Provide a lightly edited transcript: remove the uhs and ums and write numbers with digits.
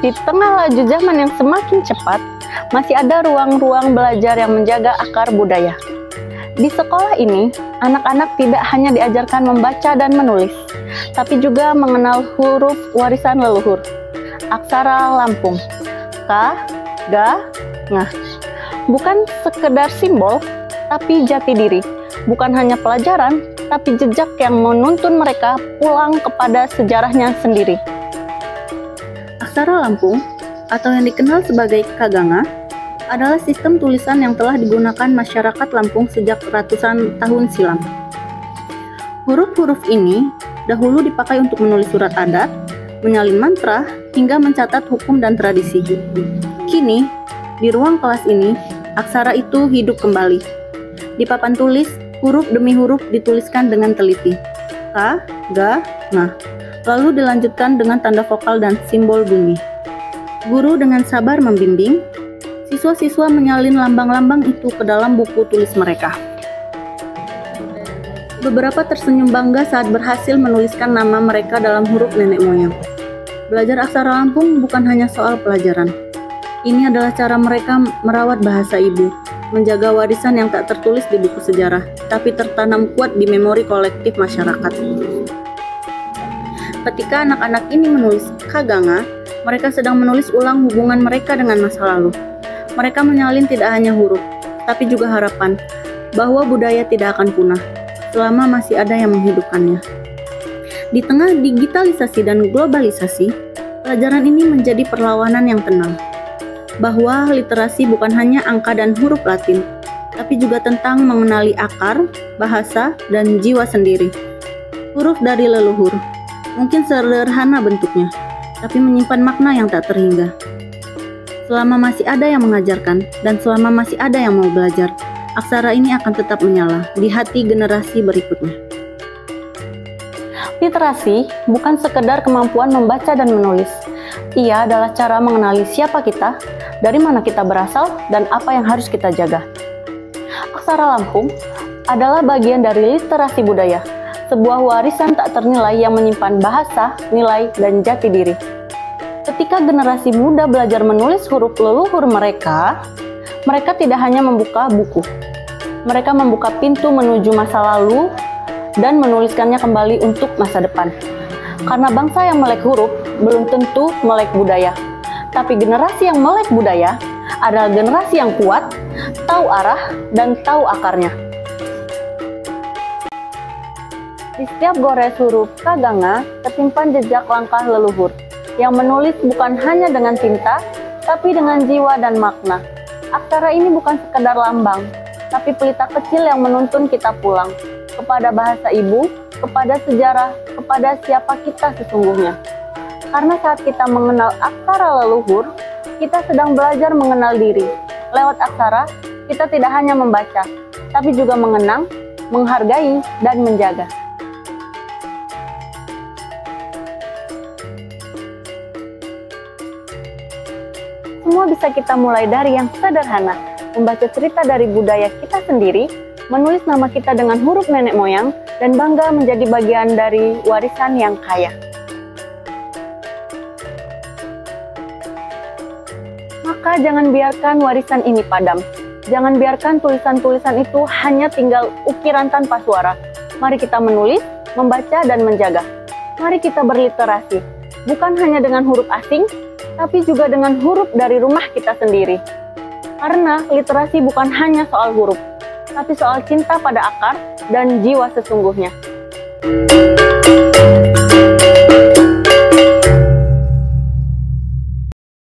Di tengah laju zaman yang semakin cepat, masih ada ruang-ruang belajar yang menjaga akar budaya. Di sekolah ini, anak-anak tidak hanya diajarkan membaca dan menulis, tapi juga mengenal huruf warisan leluhur. Aksara Lampung, K, G, Ng. Bukan sekedar simbol, tapi jati diri. Bukan hanya pelajaran, tapi jejak yang menuntun mereka pulang kepada sejarahnya sendiri. Aksara Lampung, atau yang dikenal sebagai Kaganga, adalah sistem tulisan yang telah digunakan masyarakat Lampung sejak ratusan tahun silam. Huruf-huruf ini dahulu dipakai untuk menulis surat adat, menyalin mantra, hingga mencatat hukum dan tradisi. Kini, di ruang kelas ini, aksara itu hidup kembali. Di papan tulis, huruf demi huruf dituliskan dengan teliti. K, G, Ng. Lalu dilanjutkan dengan tanda vokal dan simbol bunyi. Guru dengan sabar membimbing, siswa-siswa menyalin lambang-lambang itu ke dalam buku tulis mereka. Beberapa tersenyum bangga saat berhasil menuliskan nama mereka dalam huruf nenek moyang. Belajar aksara Lampung bukan hanya soal pelajaran. Ini adalah cara mereka merawat bahasa ibu, menjaga warisan yang tak tertulis di buku sejarah, tapi tertanam kuat di memori kolektif masyarakat. Ketika anak-anak ini menulis Kaganga, mereka sedang menulis ulang hubungan mereka dengan masa lalu. Mereka menyalin tidak hanya huruf, tapi juga harapan bahwa budaya tidak akan punah selama masih ada yang menghidupkannya. Di tengah digitalisasi dan globalisasi, pelajaran ini menjadi perlawanan yang tenang. Bahwa literasi bukan hanya angka dan huruf Latin, tapi juga tentang mengenali akar, bahasa, dan jiwa sendiri. Huruf dari leluhur, mungkin sederhana bentuknya, tapi menyimpan makna yang tak terhingga. Selama masih ada yang mengajarkan, dan selama masih ada yang mau belajar, aksara ini akan tetap menyala di hati generasi berikutnya. Literasi bukan sekedar kemampuan membaca dan menulis. Ia adalah cara mengenali siapa kita, dari mana kita berasal, dan apa yang harus kita jaga. Aksara Lampung adalah bagian dari literasi budaya, sebuah warisan tak ternilai yang menyimpan bahasa, nilai, dan jati diri. Ketika generasi muda belajar menulis huruf leluhur mereka tidak hanya membuka buku. Mereka membuka pintu menuju masa lalu dan menuliskannya kembali untuk masa depan. Karena bangsa yang melek huruf belum tentu melek budaya. Tapi generasi yang melek budaya adalah generasi yang kuat, tahu arah, dan tahu akarnya. Di setiap gores huruf Kaganga tersimpan jejak langkah leluhur yang menulis bukan hanya dengan tinta, tapi dengan jiwa dan makna. Aksara ini bukan sekedar lambang, tapi pelita kecil yang menuntun kita pulang kepada bahasa ibu, kepada sejarah, kepada siapa kita sesungguhnya. Karena saat kita mengenal aksara leluhur, kita sedang belajar mengenal diri. Lewat aksara, kita tidak hanya membaca, tapi juga mengenang, menghargai, dan menjaga. Semua bisa kita mulai dari yang sederhana, membaca cerita dari budaya kita sendiri, menulis nama kita dengan huruf nenek moyang, dan bangga menjadi bagian dari warisan yang kaya. Maka jangan biarkan warisan ini padam. Jangan biarkan tulisan-tulisan itu hanya tinggal ukiran tanpa suara. Mari kita menulis, membaca, dan menjaga. Mari kita berliterasi, bukan hanya dengan huruf asing, tapi juga dengan huruf dari rumah kita sendiri. Karena literasi bukan hanya soal huruf, tapi soal cinta pada akar dan jiwa sesungguhnya.